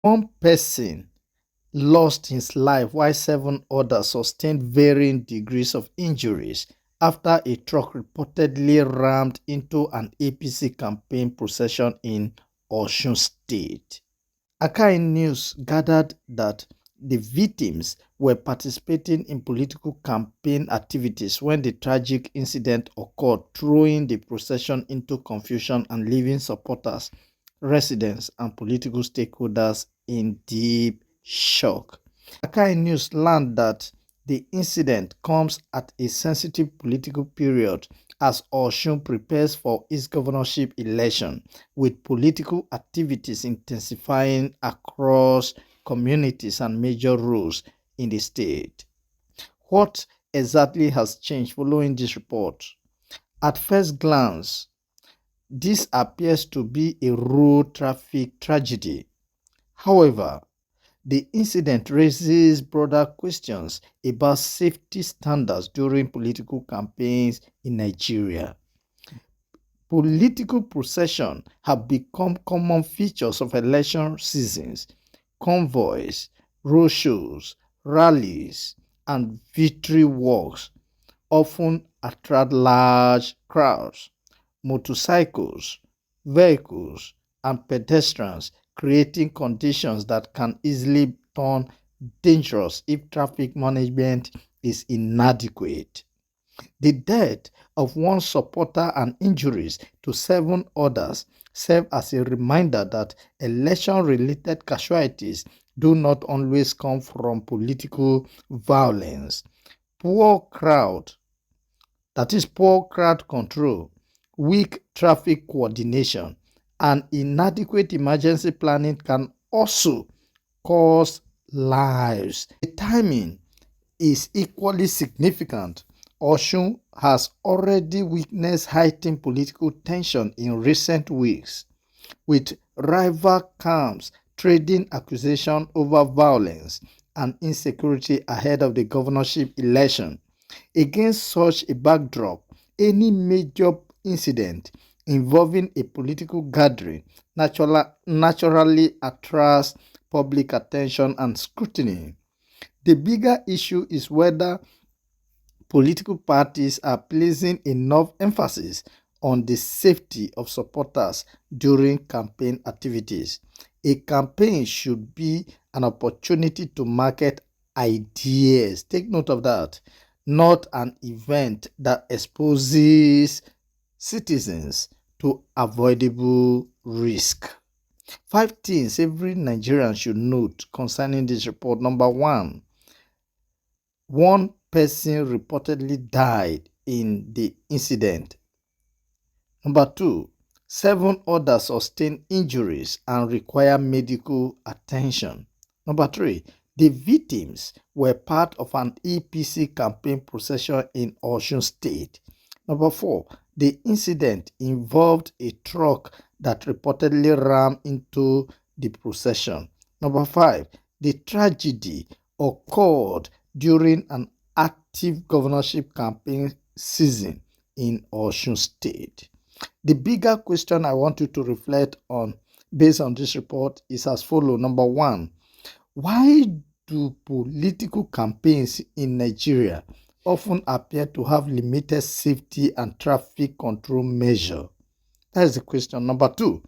One person lost his life while 7 others sustained varying degrees of injuries after a truck reportedly rammed into an APC campaign procession in Osun State. Akahi News gathered that the victims were participating in political campaign activities when the tragic incident occurred, throwing the procession into confusion and leaving supporters, residents, and political stakeholders in deep shock. Akahi News learned that the incident comes at a sensitive political period as Osun prepares for its governorship election, with political activities intensifying across communities and major roads in the state. What exactly has changed following this report? At first glance, this appears to be a road traffic tragedy. However, the incident raises broader questions about safety standards during political campaigns in Nigeria. Political processions have become common features of election seasons. Convoys, roadshows, rallies, and victory walks often attract large crowds. Motorcycles, vehicles, and pedestrians, creating conditions that can easily turn dangerous if traffic management is inadequate. The death of one supporter and injuries to 7 others serve as a reminder that election-related casualties do not always come from political violence. Poor crowd, that is poor crowd control, weak traffic coordination, and inadequate emergency planning can also cost lives. The timing is equally significant. Osun has already witnessed heightened political tension in recent weeks, with rival camps trading accusations over violence and insecurity ahead of the governorship election. Against such a backdrop, any major incident involving a political gathering naturally attracts public attention and scrutiny. The bigger issue is whether political parties are placing enough emphasis on the safety of supporters during campaign activities. A campaign should be an opportunity to market ideas. Take note of that. Not an event that exposes citizens to avoidable risk. 5 things every Nigerian should note concerning this report. Number one person reportedly died in the incident. Number 2, 7 others sustained injuries and require medical attention. Number 3, the victims were part of an APC campaign procession in Osun State. Number 4, the incident involved a truck that reportedly rammed into the procession. Number 5, the tragedy occurred during an active governorship campaign season in Osun State. The bigger question I want you to reflect on based on this report is as follows. Number 1, why do political campaigns in Nigeria often appear to have limited safety and traffic control measures? That is the question. Number 2,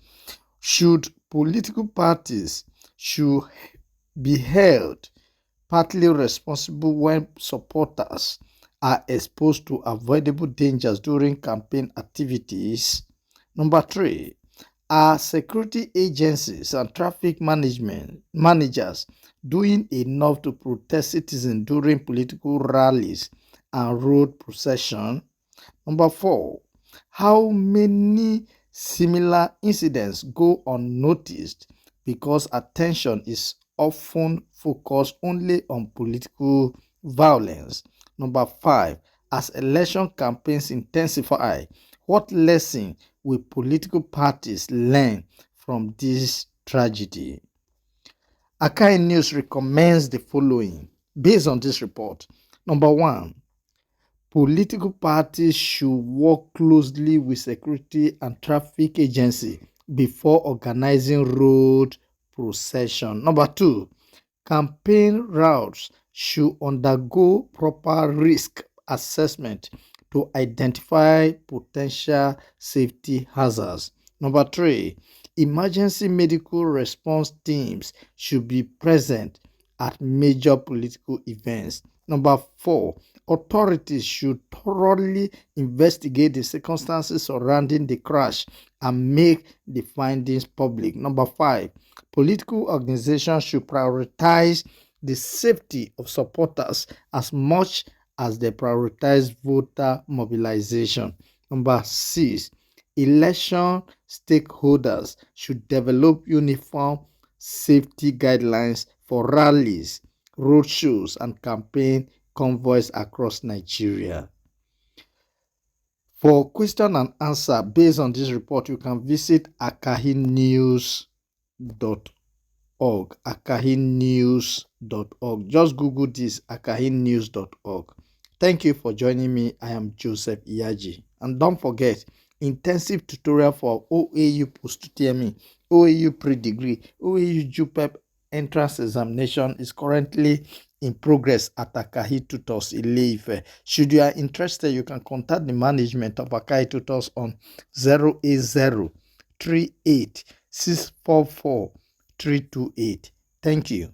should political parties be held partly responsible when supporters are exposed to avoidable dangers during campaign activities? Number 3, are security agencies and traffic managers doing enough to protect citizens during political rallies and road procession? Number 4, how many similar incidents go unnoticed because attention is often focused only on political violence? Number 5, as election campaigns intensify, what lesson will political parties learn from this tragedy? Akahi News recommends the following based on this report. Number 1, political parties should work closely with security and traffic agencies before organizing road Procession. Number 2, campaign routes should undergo proper risk assessment to identify potential safety hazards. Number 3, emergency medical response teams should be present at major political events. Number 4, authorities should thoroughly investigate the circumstances surrounding the crash and make the findings public. Number 5, political organizations should prioritize the safety of supporters as much as they prioritize voter mobilization. Number 6, election stakeholders should develop uniform safety guidelines for rallies, roadshows, and campaign convoys across Nigeria. For question and answer based on this report, you can visit akahinews.org. akahinews.org. Just Google this, akahinews.org. Thank you for joining me. I am Joseph Iyaji. And don't forget, intensive tutorial for OAU Post-UTME, OAU Pre-Degree, OAU JUPEP entrance examination is currently in progress at Akahi Tutors Ile-Ife. Should you are interested, you can contact the management of Akahi Tutors on 08038 644 328. Thank you.